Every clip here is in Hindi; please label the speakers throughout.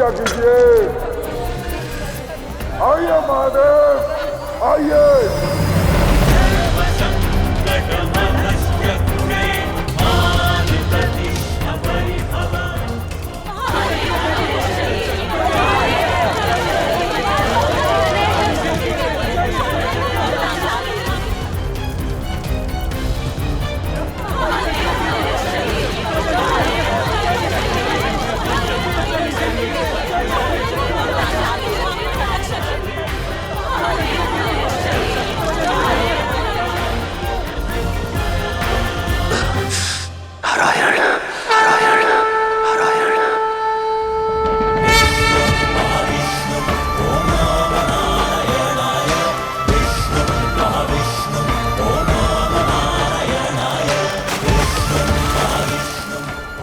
Speaker 1: आज्ञा कीजिए। आइए महादेव, आइए।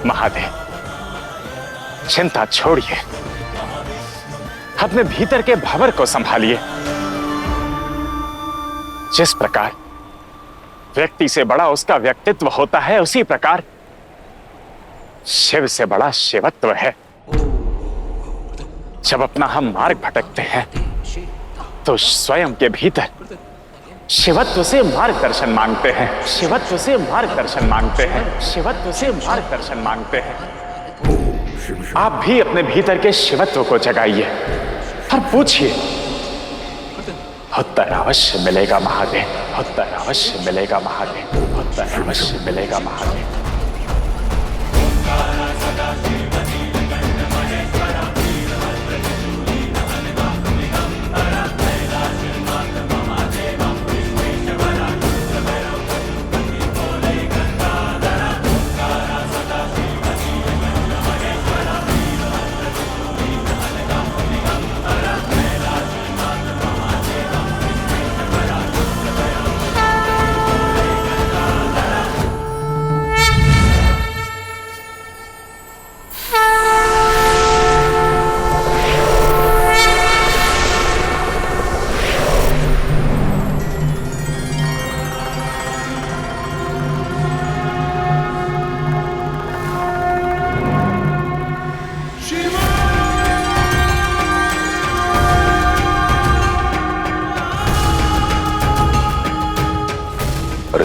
Speaker 2: महादेव, चिंता छोड़िए, अपने भीतर के भंवर को संभालिए। जिस प्रकार व्यक्ति से बड़ा उसका व्यक्तित्व होता है, उसी प्रकार शिव से बड़ा शिवत्व है। जब अपना हम मार्ग भटकते हैं तो स्वयं के भीतर शिवत्व से मार्गदर्शन मांगते हैं, शिवत्व से मार्गदर्शन मांगते हैं, शिवत्व से मार्गदर्शन मांगते हैं। आप भी अपने भीतर के शिवत्व को जगाइए और पूछिए, उत्तर अवश्य मिलेगा महादेव, उत्तर अवश्य मिलेगा महादेव, उत्तर अवश्य मिलेगा महादेव।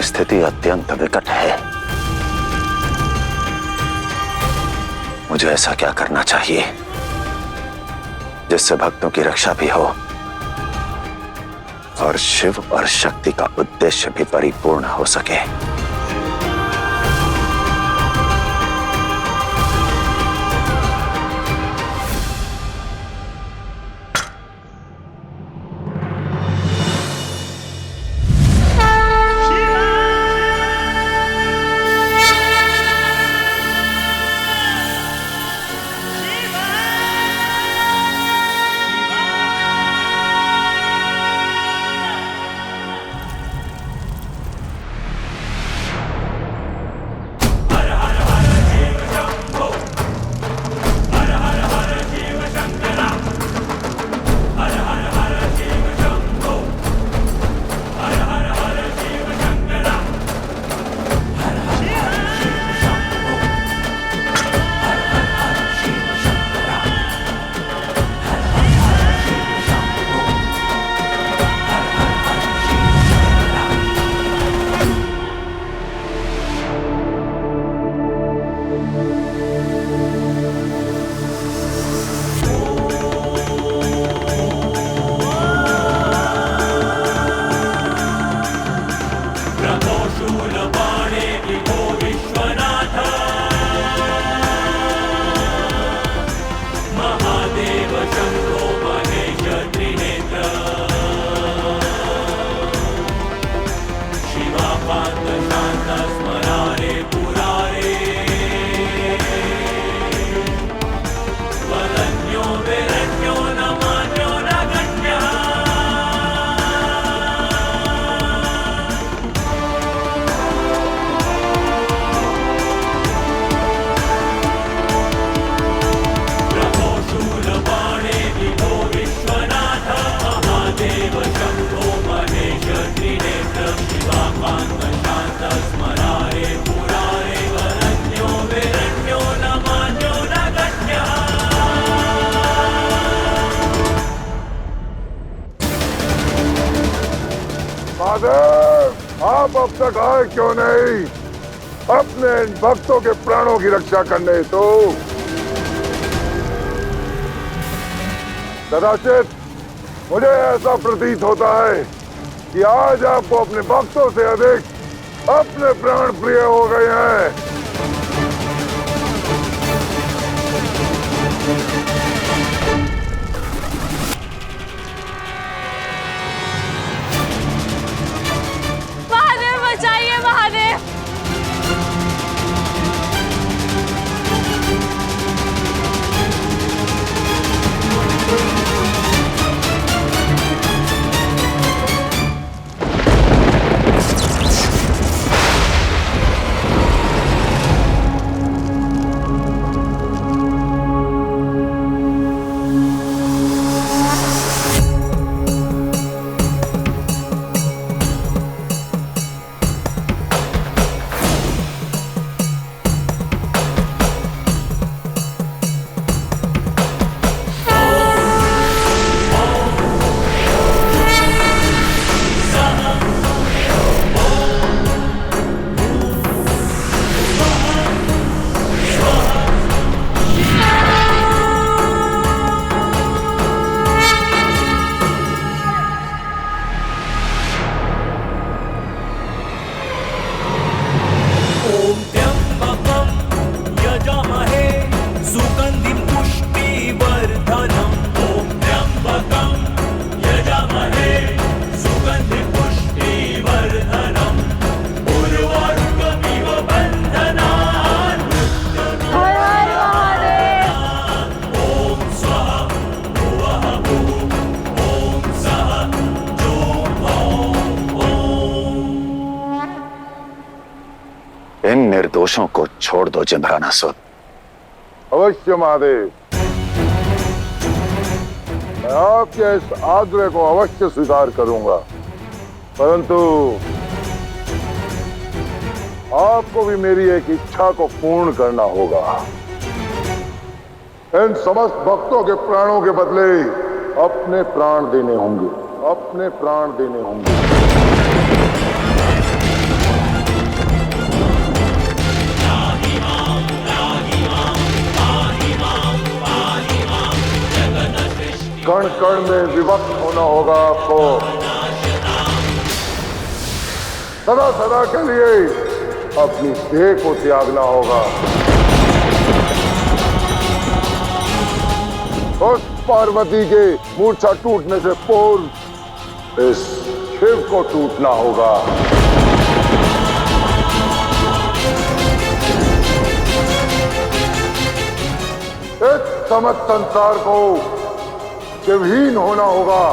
Speaker 3: स्थिति अत्यंत विकट है। मुझे ऐसा क्या करना चाहिए जिससे भक्तों की रक्षा भी हो और शिव और शक्ति का उद्देश्य भी परिपूर्ण हो सके।
Speaker 4: Shiva Panta Shanta Smara
Speaker 1: Mahadev, आप अब तक आए क्यों नहीं? अपने इन भक्तों के प्राणों की रक्षा करने तो कदाचित मुझे ऐसा प्रतीत होता है कि आज आपको अपने भक्तों से अधिक अपने प्राण प्रिय हो गए हैं।
Speaker 4: महादेव बचाइए महादेव।
Speaker 3: इन निर्दोषों को छोड़ दो जिम्रानासुर।
Speaker 1: अवश्य महादेव, मैं आपके इस आग्रह को अवश्य स्वीकार करूंगा, परंतु आपको भी मेरी एक इच्छा को पूर्ण करना होगा। इन समस्त भक्तों के प्राणों के बदले अपने प्राण देने होंगे, अपने प्राण देने होंगे। कण कण में विभक्त होना होगा आपको। सदा सदा के लिए अपनी देह को त्यागना होगा। उस पार्वती के मूर्छा टूटने से पूर्व इस शिव को टूटना होगा। इस समस्त संसार को शिवहीन होना होगा।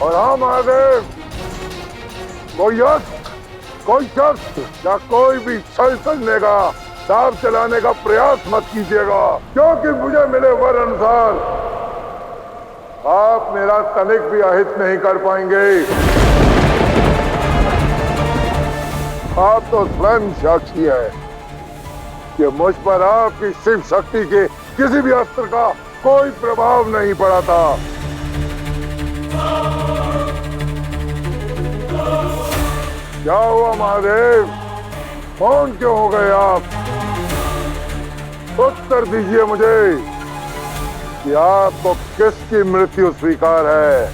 Speaker 1: और हाँ महादेव, कोई यक्ष, कोई शख्स या कोई भी छल चलने का, दाव चलाने का प्रयास मत कीजिएगा, क्योंकि मुझे मिले वर अनुसार आप मेरा तनिक भी अहित नहीं कर पाएंगे। आप तो स्वयं साक्षी है कि मुझ पर आपकी शिव शक्ति के किसी भी अस्त्र का कोई प्रभाव नहीं पड़ा था। क्या हुआ महादेव, कौन क्यों हो गए आप? उत्तर दीजिए मुझे कि आपको किसकी मृत्यु स्वीकार है,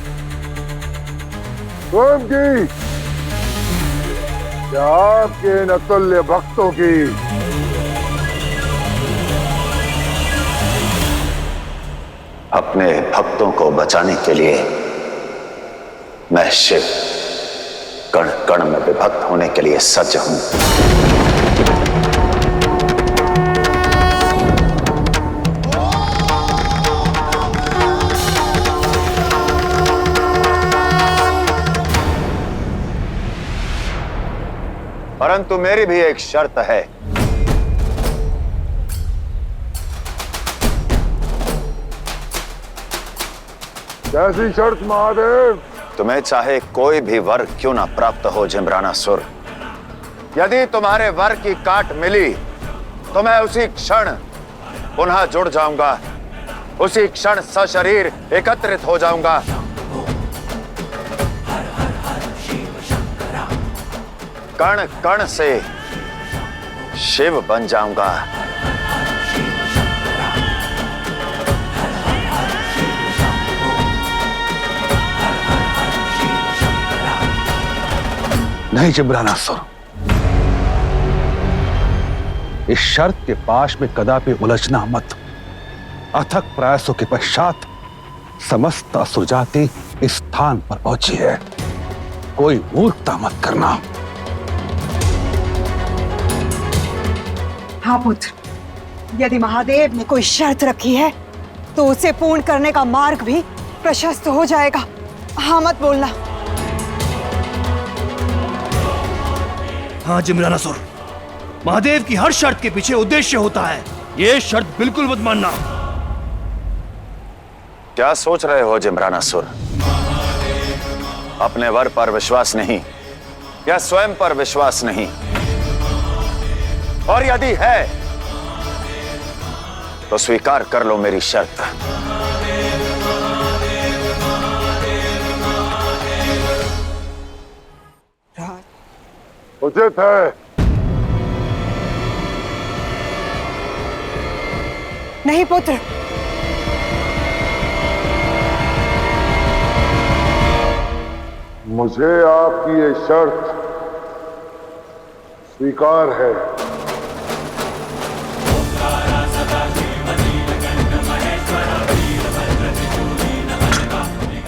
Speaker 1: स्वयं की या आपके इन अतुल्य भक्तों की?
Speaker 3: अपने भक्तों को बचाने के लिए मैं शिव कण कण में विभक्त होने के लिए सज्ज हूं। परंतु मेरी भी एक शर्त है।
Speaker 1: कैसी शर्त महादेव?
Speaker 3: तुम्हें चाहे कोई भी वर क्यों ना प्राप्त हो जिम्रानासुर, यदि तुम्हारे वर की काट मिली तो मैं उसी क्षण पुनः जुड़ जाऊंगा उसी क्षण सशरीर एकत्रित हो जाऊंगा। कण कण से शिव बन जाऊंगा।
Speaker 4: नहीं जिब्रानासुर, इस शर्त के पाश में कदापि उलझना मत। अथक प्रयासों के पश्चात समस्त असुर जाति इस स्थान पर पहुंची है। कोई मूर्खता मत करना।
Speaker 5: हाँ पुत्र, यदि महादेव ने कोई शर्त रखी है तो उसे पूर्ण करने का मार्ग भी प्रशस्त हो जाएगा। हाँ मत बोलना।
Speaker 6: हाँ जिम्रानासुर, महादेव की हर शर्त के पीछे उद्देश्य होता है। ये शर्त बिल्कुल मत मानना।
Speaker 3: क्या सोच रहे हो जिम्रानासुर? अपने वर पर विश्वास नहीं या स्वयं पर विश्वास नहीं? और यदि है तो स्वीकार कर लो मेरी शर्त।
Speaker 1: उचित है।
Speaker 5: नहीं पुत्र,
Speaker 1: मुझे आपकी ये शर्त स्वीकार है।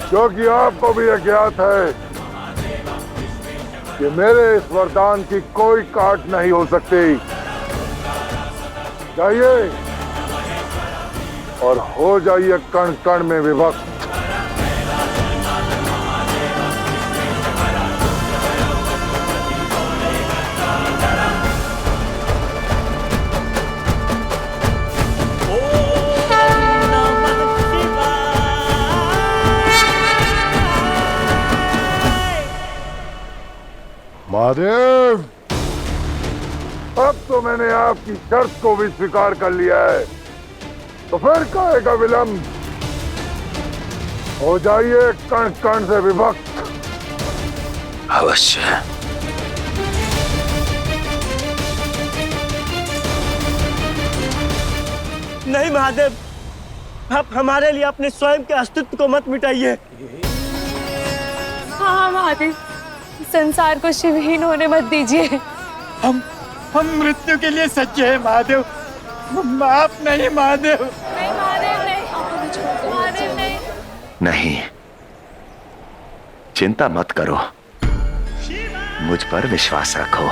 Speaker 1: क्योंकि आपको भी यह ज्ञात है कि मेरे इस वरदान की कोई काट नहीं हो सकती। जाइए और हो जाइए कण कण में विभक्त। महादेव, अब तो मैंने आपकी शर्त को भी स्वीकार कर लिया है, तो फिर काहे का विलंब? हो जाइए कण कण से विभक्त।
Speaker 3: अवश्य।
Speaker 7: नहीं महादेव, आप हमारे लिए अपने स्वयं के अस्तित्व को मत मिटाइए।
Speaker 8: हाँ महादेव, संसार को शिवहीन होने मत दीजिए।
Speaker 7: हम मृत्यु के लिए सच्चे हैं महादेव। माफ नहीं महादेव।
Speaker 8: नहीं महादेव, नहीं महादेव, नहीं।
Speaker 3: नहीं, चिंता मत करो, मुझ पर विश्वास रखो।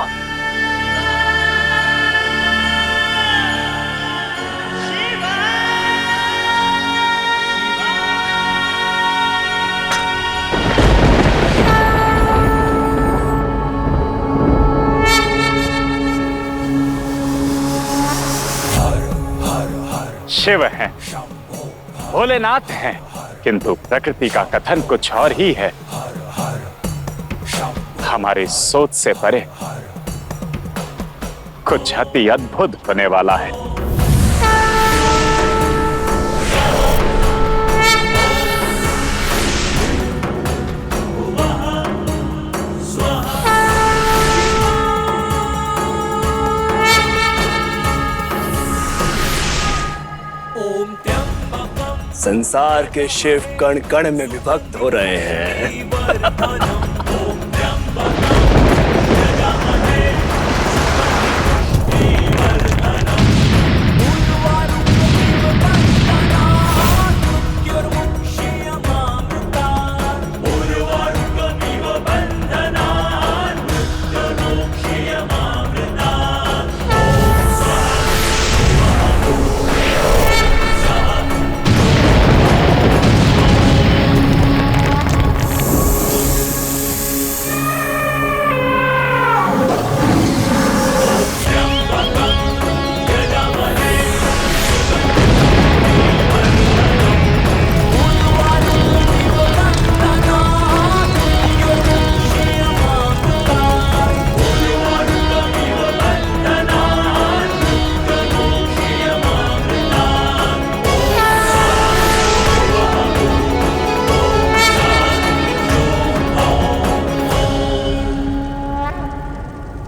Speaker 2: शिव हैं, भोलेनाथ हैं, किंतु प्रकृति का कथन कुछ और ही है। हमारी सोच से परे कुछ अति अद्भुत होने वाला है।
Speaker 6: संसार के शिव कण कण में विभक्त हो रहे हैं।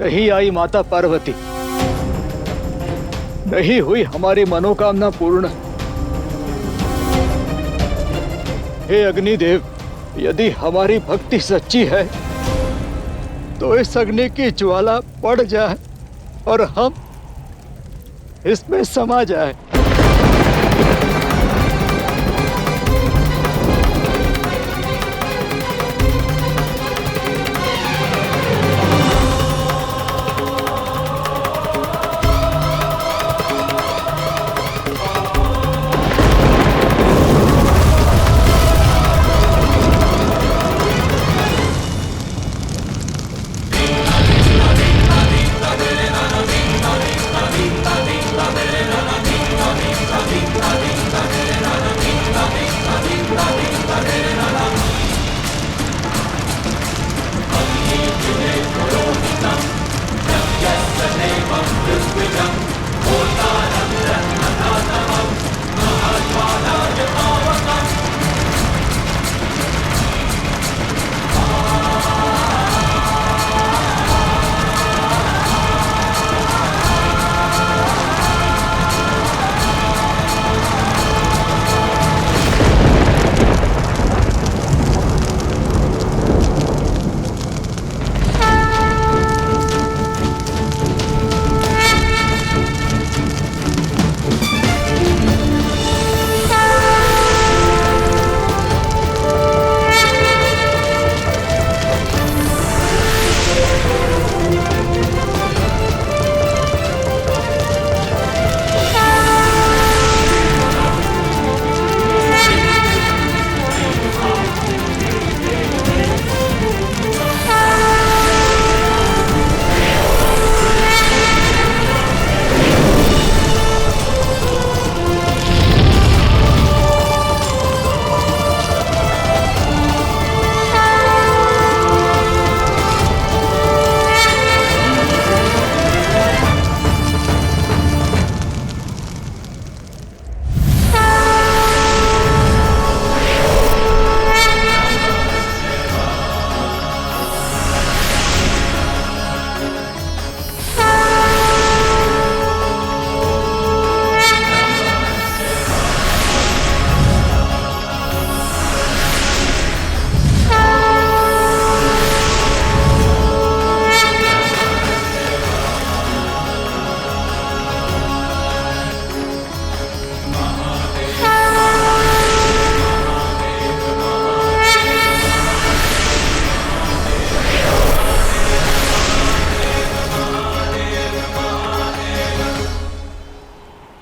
Speaker 7: नहीं आई माता पार्वती, नहीं हुई हमारी मनोकामना पूर्ण। हे अग्निदेव, यदि हमारी भक्ति सच्ची है तो इस अग्नि की ज्वाला बढ़ जाए और हम इसमें समा जाए।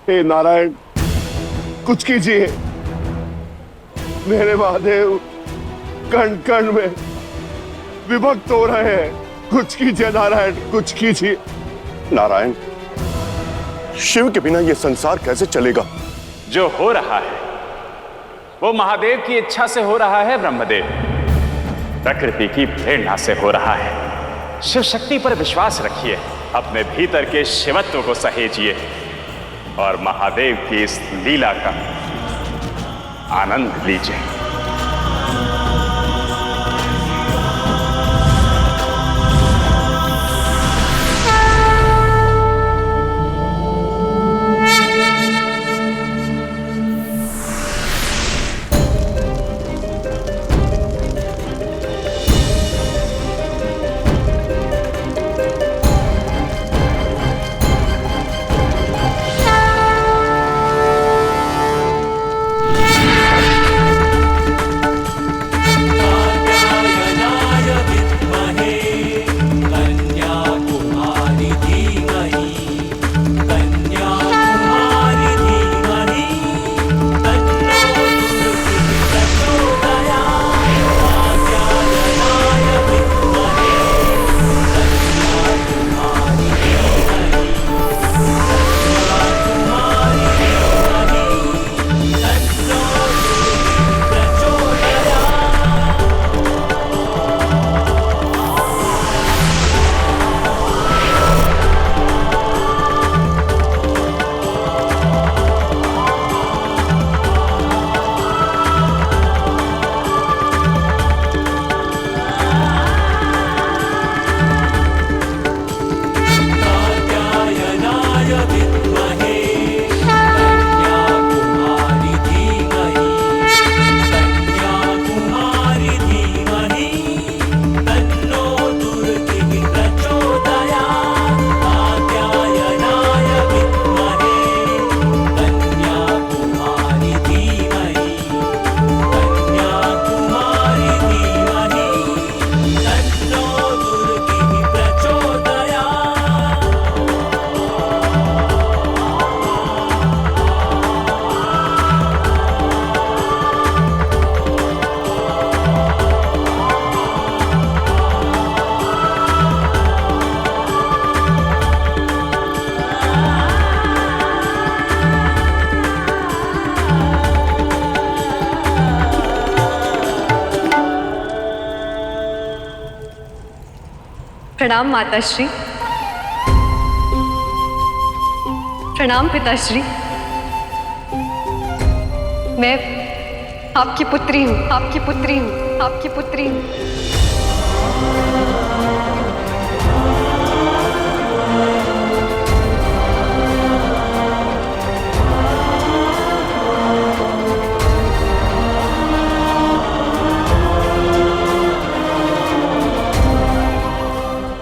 Speaker 1: हे नारायण, कुछ कीजिए। मेरे महादेव कण कण में विभक्त हो रहे हैं। कुछ कीजिए नारायण, कुछ कीजिए। नारायण, शिव के बिना यह संसार कैसे चलेगा?
Speaker 2: जो हो रहा है वो महादेव की इच्छा से हो रहा है ब्रह्मदेव। प्रकृति की प्रेरणा से हो रहा है। शिव शक्ति पर विश्वास रखिए, अपने भीतर के शिवत्व को सहेजिए और महादेव की इस लीला का आनंद लीजिए।
Speaker 9: प्रणाम माताश्री। प्रणाम पिताश्री। मैं आपकी पुत्री हूँ, आपकी पुत्री हूँ, आपकी पुत्री हूँ।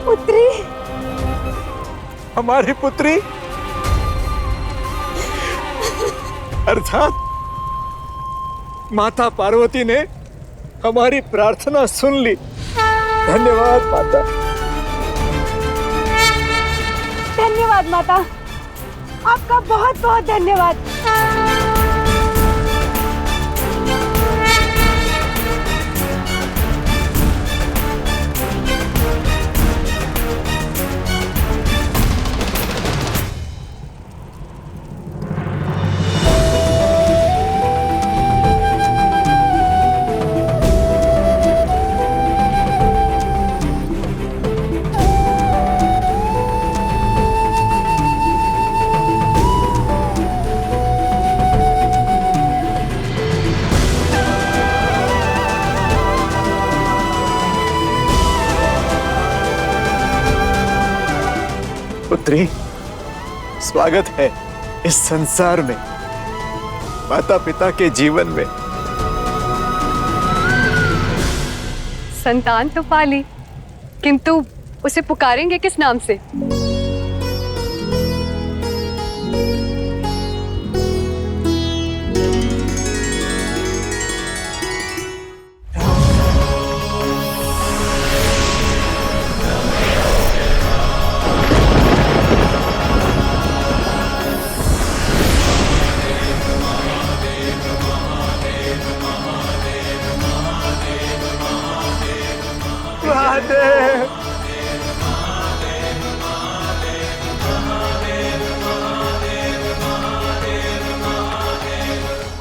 Speaker 5: पुत्री,
Speaker 7: हमारी पुत्री अर्थात माता पार्वती ने हमारी प्रार्थना सुन ली। धन्यवाद माता।
Speaker 5: धन्यवाद माता, आपका बहुत बहुत धन्यवाद।
Speaker 7: पुत्री, स्वागत है इस संसार में, माता पिता के जीवन में।
Speaker 9: संतान तो पाली, किंतु उसे पुकारेंगे किस नाम से?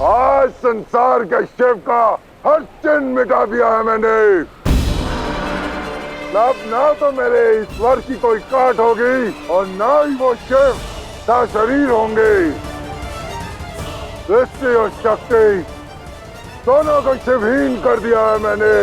Speaker 1: आज संसार के शिव का हर चिन्ह मिटा दिया है मैंने। अब ना तो मेरे ईश्वर की कोई काट होगी और ना ही वो शिव का शरीर होंगे। दृष्टि और शक्ति दोनों को शिवहीन कर दिया है मैंने।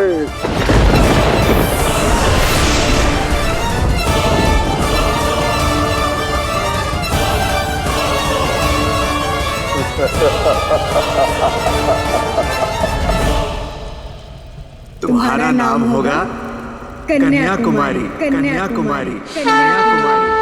Speaker 7: तुम्हारा नाम होगा कन्याकुमारी, कन्याकुमारी, कन्याकुमारी।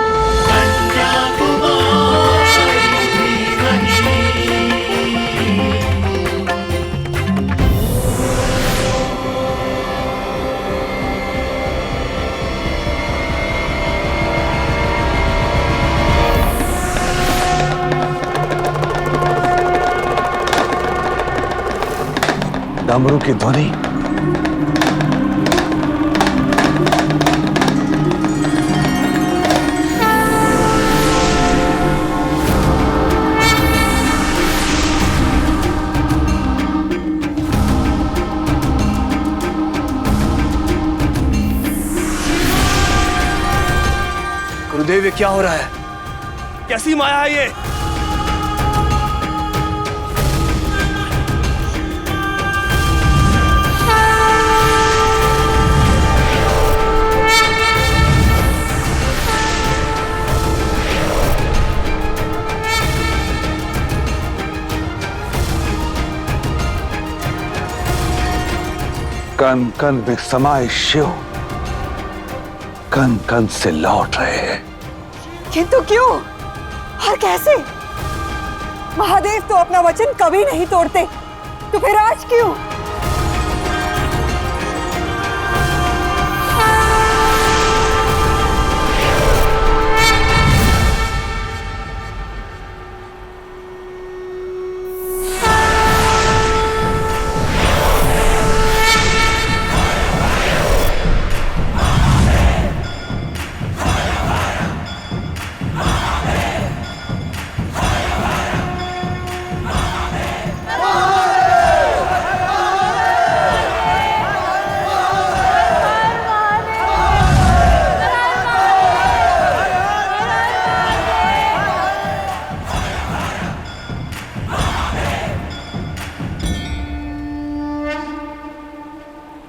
Speaker 4: डमरू की ध्वनि
Speaker 6: गुरुदेव, ये क्या हो रहा है? कैसी माया है ये?
Speaker 4: कण कण में समाये शिव कण कण से लौट रहे हैं।
Speaker 5: किंतु क्यों और कैसे? महादेव तो अपना वचन कभी नहीं तोड़ते, तो फिर आज क्यों?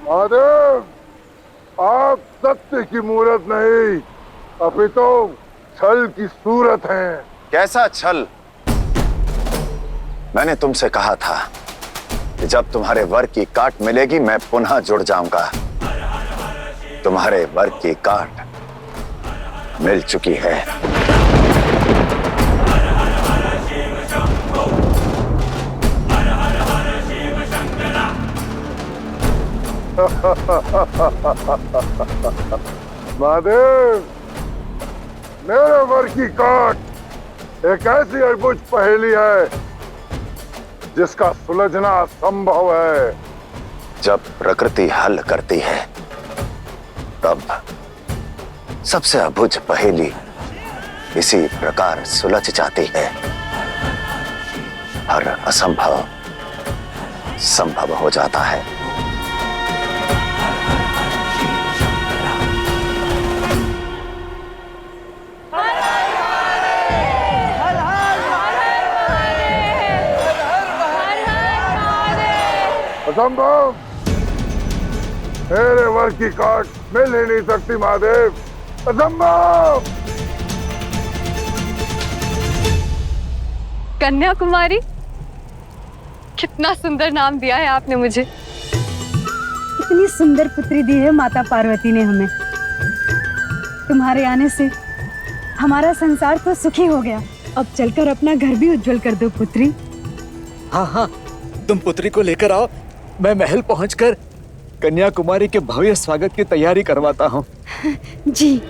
Speaker 1: महादेव, आप सत्य की मूरत नहीं, अपितु छल की सूरत हैं।
Speaker 3: कैसा छल? मैंने तुमसे कहा था कि जब तुम्हारे वर की काट मिलेगी मैं पुनः जुड़ जाऊंगा। तुम्हारे वर की काट मिल चुकी है।
Speaker 1: महादेव, मेरे वर की काट एक ऐसी अद्भुत पहेली है जिसका सुलझना असंभव है।
Speaker 3: जब प्रकृति हल करती है तब सबसे अबुझ पहेली इसी प्रकार सुलझ जाती है। हर असंभव संभव हो जाता है।
Speaker 1: असंभव, मेरे वर की काट मिल ही नहीं सकती महादेव, असंभव।
Speaker 9: कन्याकुमारी, कितना सुंदर नाम दिया है आपने मुझे।
Speaker 10: इतनी सुंदर पुत्री दी है माता पार्वती ने हमें। तुम्हारे आने से हमारा संसार तो सुखी हो गया। अब चलकर अपना घर भी उज्जवल कर दो पुत्री।
Speaker 7: हाँ हाँ, तुम पुत्री को लेकर आओ, मैं महल पहुंचकर कन्याकुमारी के भव्य स्वागत की तैयारी करवाता हूँ।
Speaker 10: जी।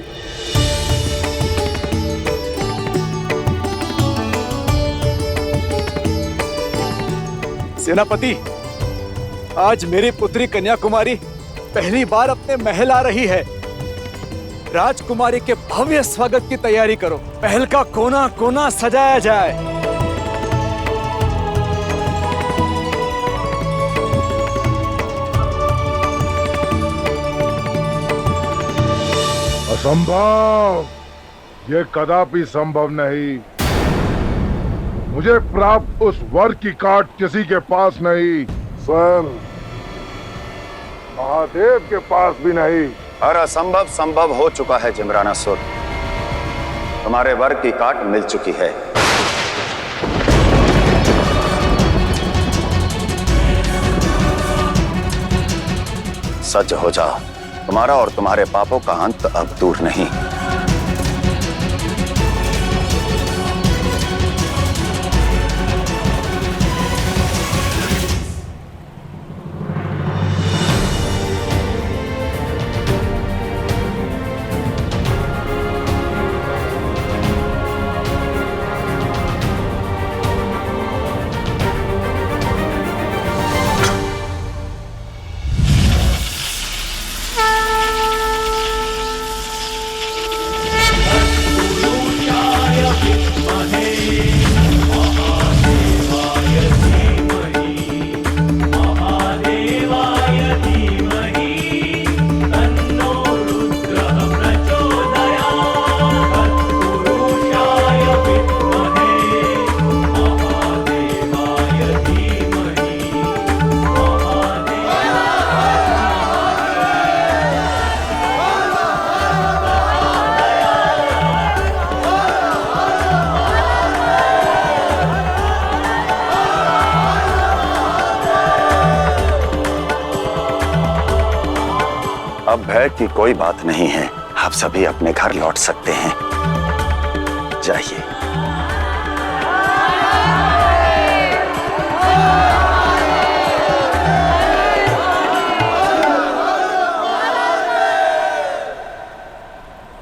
Speaker 7: सेनापति, आज मेरी पुत्री कन्याकुमारी पहली बार अपने महल आ रही है। राजकुमारी के भव्य स्वागत की तैयारी करो। महल का कोना कोना सजाया जाए।
Speaker 1: असंभव, ये कदापि संभव नहीं। मुझे प्राप्त उस वर की काट किसी के पास नहीं, स्वयं महादेव के पास भी नहीं।
Speaker 3: हर असंभव संभव हो चुका है जिम्रानासुर। तुम्हारे वर की काट मिल चुकी है। सज्ज हो जाओ, तुम्हारा और तुम्हारे पापों का अंत अब दूर नहीं। अब भय की कोई बात नहीं है। आप सभी अपने घर लौट सकते हैं। जाइए।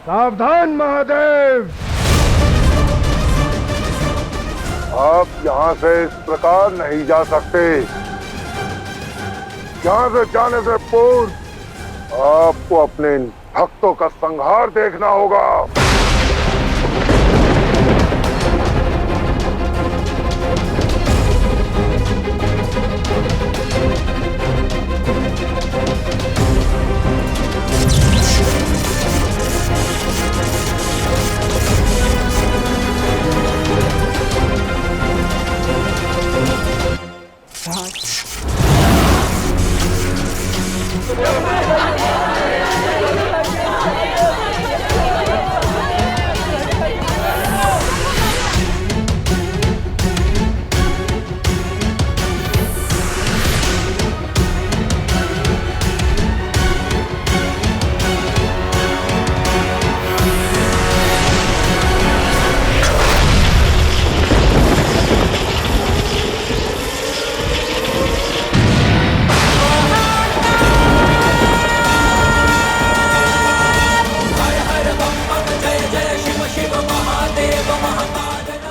Speaker 1: सावधान महादेव, आप यहाँ से इस प्रकार नहीं जा सकते। यहाँ से जाने से पूर्व आपको अपने इन भक्तों का संहार देखना होगा।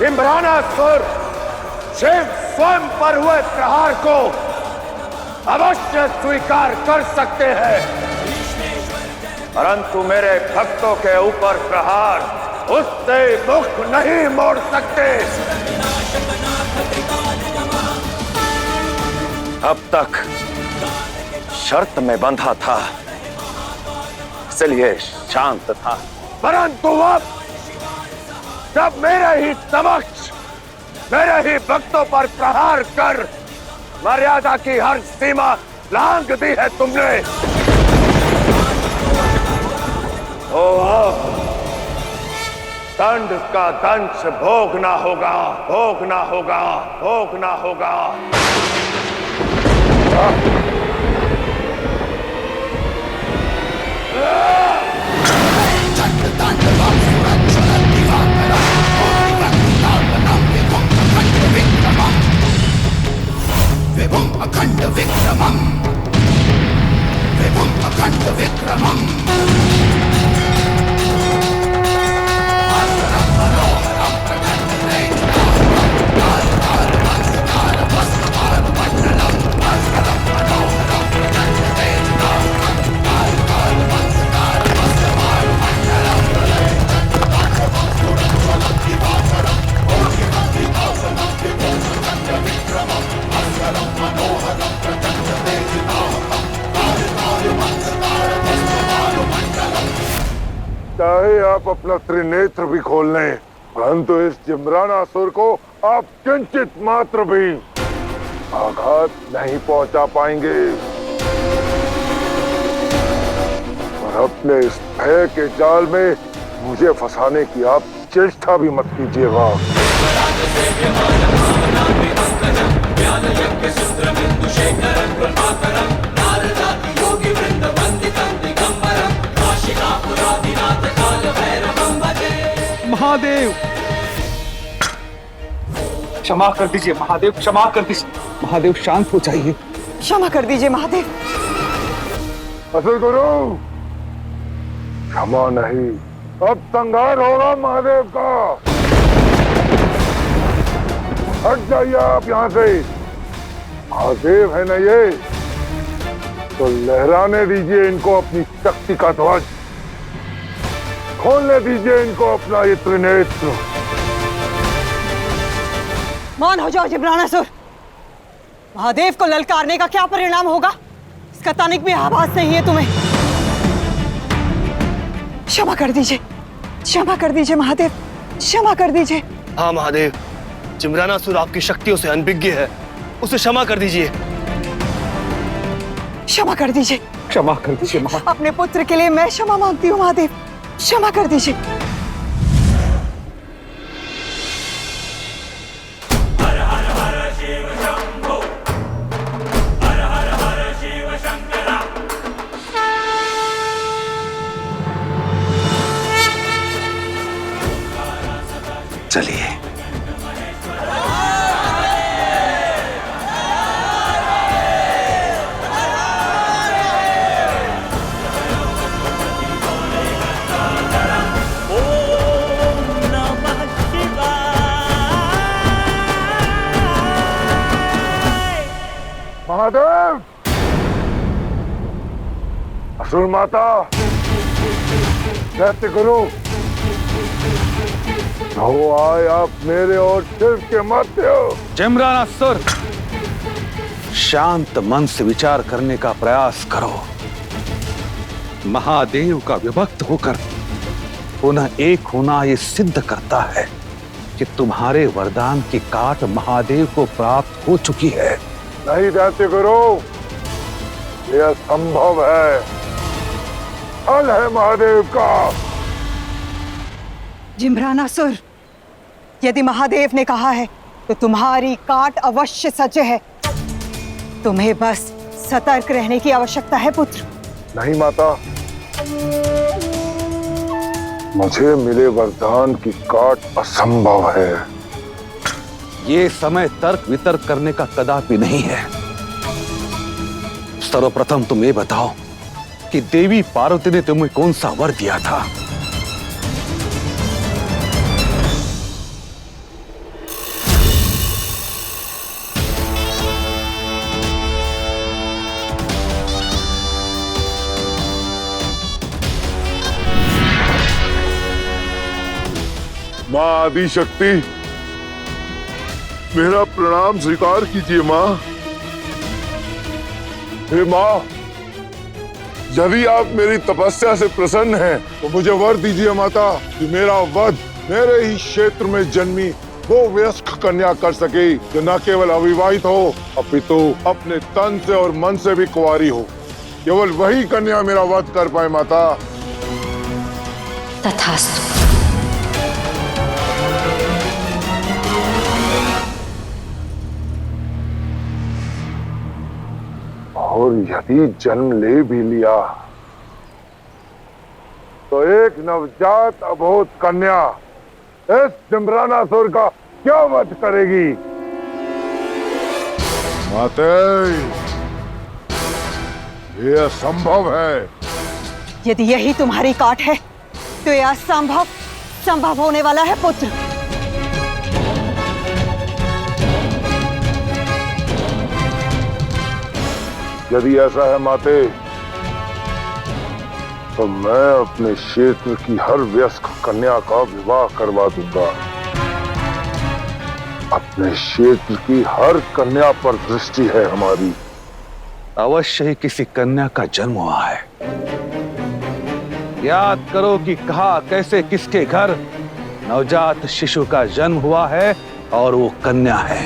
Speaker 1: इमरानासुर शिव स्वयं पर हुए प्रहार को अवश्य स्वीकार कर सकते हैं, परंतु मेरे भक्तों के ऊपर प्रहार उससे मुख नहीं मोड़ सकते।
Speaker 3: अब तक शर्त में बंधा था, इसलिए शांत था,
Speaker 1: परंतु अब जब मेरे ही समक्ष मेरे ही भक्तों पर प्रहार कर मर्यादा की हर सीमा लांघ दी है तुमने, तो अब दंड का दंश भोगना होगा, भोगना होगा, भोगना होगा।
Speaker 11: विभुम अखंड विक्रमम, विभुम अखंड विक्रमम।
Speaker 1: चाहे आप अपना त्रिनेत्र भी खोल लें, परंतु इस जिम्रानासुर को आप किंचित मात्र भी आघात नहीं पहुंचा पाएंगे। और अपने इस भय के जाल में मुझे फंसाने की आप चेष्टा भी मत कीजिएगा।
Speaker 4: महादेव, क्षमा कर दीजिए महादेव, क्षमा कर दीजिए महादेव, शांत हो जाइए।
Speaker 5: क्षमा कर दीजिए महादेव।
Speaker 1: असुर गुरु, क्षमा नहीं, अब संहार होगा महादेव का। हट जाइए आप यहाँ से। महादेव है ना ये, तो लहराने दीजिए इनको अपनी शक्ति का ध्वज, खोलने दीजिए इनको अपना ये त्रिनेत्र।
Speaker 5: मौन हो जाओ जिम्रानासुर। महादेव को ललकारने का क्या परिणाम होगा, इसका तनिक भी आभास नहीं है तुम्हें। क्षमा कर दीजिए, क्षमा कर दीजिए महादेव, क्षमा कर दीजिए।
Speaker 6: हाँ महादेव, जिम्रानासुर आपकी शक्तियों से अनभिज्ञ है, उसे क्षमा कर दीजिए।
Speaker 5: क्षमा कर दीजिए,
Speaker 4: क्षमा कर दीजिए महादेव।
Speaker 5: अपने पुत्र के लिए मैं क्षमा मांगती हूँ महादेव, क्षमा कर दीजिए।
Speaker 3: चलिए।
Speaker 1: महादेव, असुर माता, दैत्य गुरु, हो आए आप मेरे और शिव के मध्य।
Speaker 4: जिम्रानासुर, शांत मन से विचार करने का प्रयास करो। महादेव का विभक्त होकर पुनः एक होना ये सिद्ध करता है कि तुम्हारे वरदान की काट महादेव को प्राप्त हो चुकी है।
Speaker 1: नहीं दैत्य गुरु, यह संभव है, फल है महादेव का।
Speaker 5: जिम्रानासुर, यदि महादेव ने कहा है तो तुम्हारी काट अवश्य सच है। तुम्हें बस सतर्क रहने की आवश्यकता है पुत्र।
Speaker 1: नहीं माता, मुझे मिले वरदान की काट असंभव है।
Speaker 4: ये समय तर्क वितर्क करने का कदापि नहीं है। सर्वप्रथम तुम ये बताओ कि देवी पार्वती ने तुम्हें कौन सा वर दिया था?
Speaker 1: माँ आदि शक्ति, मेरा प्रणाम स्वीकार कीजिए माँ। हे माँ, यदि आप मेरी तपस्या से प्रसन्न हैं, तो मुझे वर दीजिए माता कि मेरा वध मेरे ही क्षेत्र में जन्मी वो वयस्क कन्या कर सके जो न केवल अविवाहित हो, अपितु अपने तन से और मन से भी कुंवारी हो। केवल वही कन्या मेरा वध कर पाए माता।
Speaker 9: तथास्तु।
Speaker 1: और यदि जन्म ले भी लिया तो एक नवजात अबोध कन्या इस जिम्रानासुर का क्या वध करेगी? माते, ये असंभव है।
Speaker 5: यदि यही तुम्हारी काट है तो यह असंभव संभव होने वाला है पुत्र।
Speaker 1: यदि ऐसा है माते, तो मैं अपने क्षेत्र की हर वयस्क कन्या का विवाह करवा दूंगा। अपने क्षेत्र की हर कन्या पर दृष्टि है हमारी।
Speaker 4: अवश्य ही किसी कन्या का जन्म हुआ है। याद करो कि कहा कैसे किसके घर नवजात शिशु का जन्म हुआ है और वो कन्या है।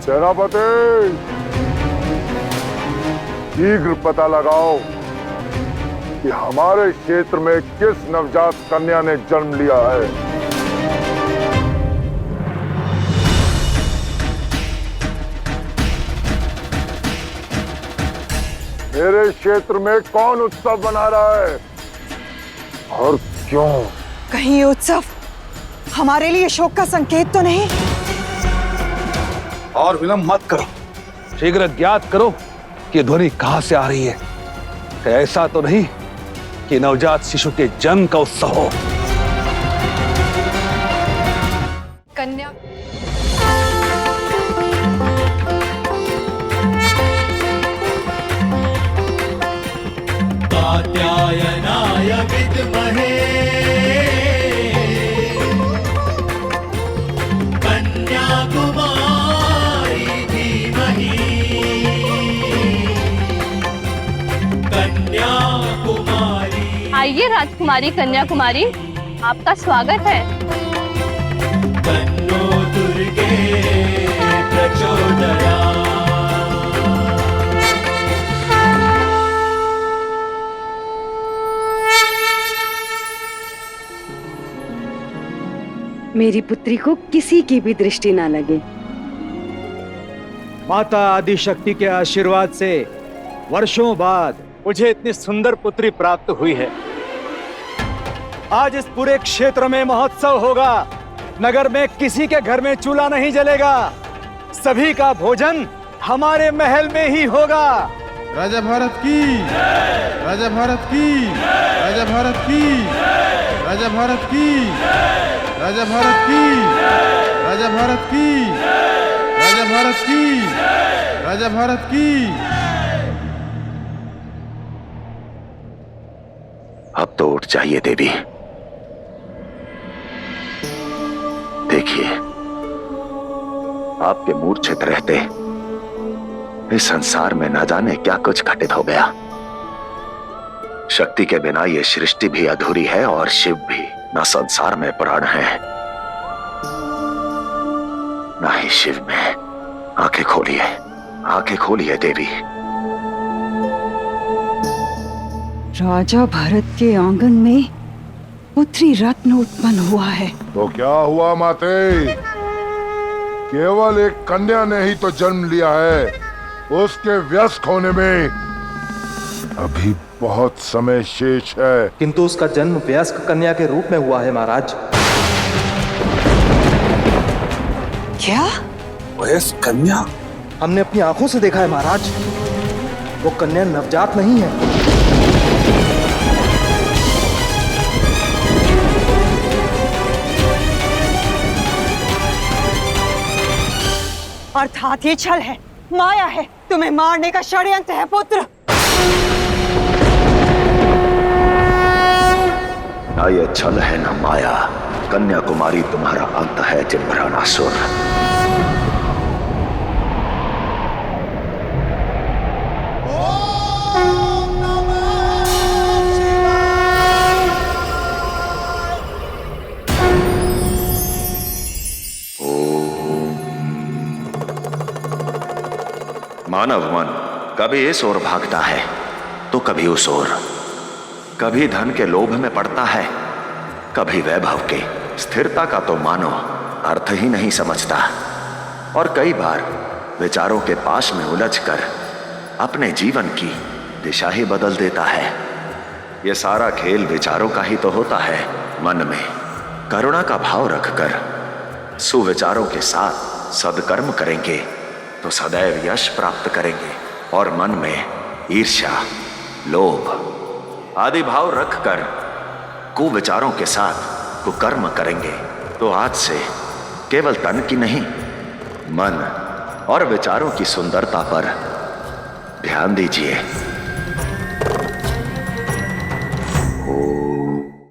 Speaker 1: सेनापति, शीघ्र पता लगाओ कि हमारे क्षेत्र में किस नवजात कन्या ने जन्म लिया है। मेरे क्षेत्र में कौन उत्सव मना रहा है और क्यों?
Speaker 5: कहीं उत्सव हमारे लिए शोक का संकेत तो नहीं?
Speaker 4: और विलंब मत करो, शीघ्र ज्ञात करो कि ध्वनि कहां से आ रही है। ऐसा तो नहीं कि नवजात शिशु के जन्म का उत्सव हो।
Speaker 9: कन्या
Speaker 11: कात्यायनाय विद्महे कन्याकुमारी धीमहि कन्याकुमारी।
Speaker 8: आइए राजकुमारी कन्याकुमारी, आपका स्वागत है।
Speaker 11: तन्नो दुर्गे प्रचोदयात्।
Speaker 10: मेरी पुत्री को किसी की भी दृष्टि ना लगे।
Speaker 7: माता आदिशक्ति के आशीर्वाद से वर्षों बाद मुझे इतनी सुंदर पुत्री प्राप्त हुई है। आज इस पूरे क्षेत्र में महोत्सव होगा। नगर में किसी के घर में चूल्हा नहीं जलेगा। सभी का भोजन हमारे महल में ही होगा।
Speaker 12: राजा भारत की, राजा भारत की, राजा भारत की, राजा भारत की, राजा भारत की, राजा भारत की, राजा भारत की, राजा भारत की।
Speaker 3: अब तो उठ जाइए देवी। देखिए, आपके मूर्छित रहते इस संसार में न जाने क्या कुछ घटित हो गया। शक्ति के बिना ये सृष्टि भी अधूरी है और शिव भी न संसार में प्राण है न ही शिव में। आंखें खोलिए, आंखें खोलिए देवी।
Speaker 5: राजा भरत के आंगन में पुत्री रत्न उत्पन्न हुआ है।
Speaker 1: तो क्या हुआ माते? केवल एक कन्या ने ही तो जन्म लिया है। उसके वयस्क होने में अभी बहुत समय शेष है।
Speaker 13: किंतु उसका जन्म वयस्क कन्या के रूप में हुआ है महाराज।
Speaker 5: क्या?
Speaker 4: वयस्क कन्या?
Speaker 13: हमने अपनी आंखों से देखा है महाराज। वो कन्या नवजात नहीं है।
Speaker 5: अर्थात ये छल है, माया है, तुम्हें मारने का षड्यंत्र है पुत्र।
Speaker 3: ना ये छल है ना माया, कन्याकुमारी तुम्हारा अंत है जिम्रानासुर। मानव मन कभी इस ओर भागता है तो कभी उस ओर, कभी धन के लोभ में पड़ता है, कभी वैभव के। स्थिरता का तो मानो अर्थ ही नहीं समझता, और कई बार विचारों के पाश में उलझकर अपने जीवन की दिशा ही बदल देता है। यह सारा खेल विचारों का ही तो होता है। मन में करुणा का भाव रखकर सुविचारों के साथ सदकर्म करेंगे तो सदैव यश प्राप्त करेंगे, और मन में ईर्ष्या, लोभ आदि भाव रखकर कुविचारों के साथ कुकर्म करेंगे तो आज से केवल तन की नहीं, मन और विचारों की सुंदरता पर ध्यान दीजिए।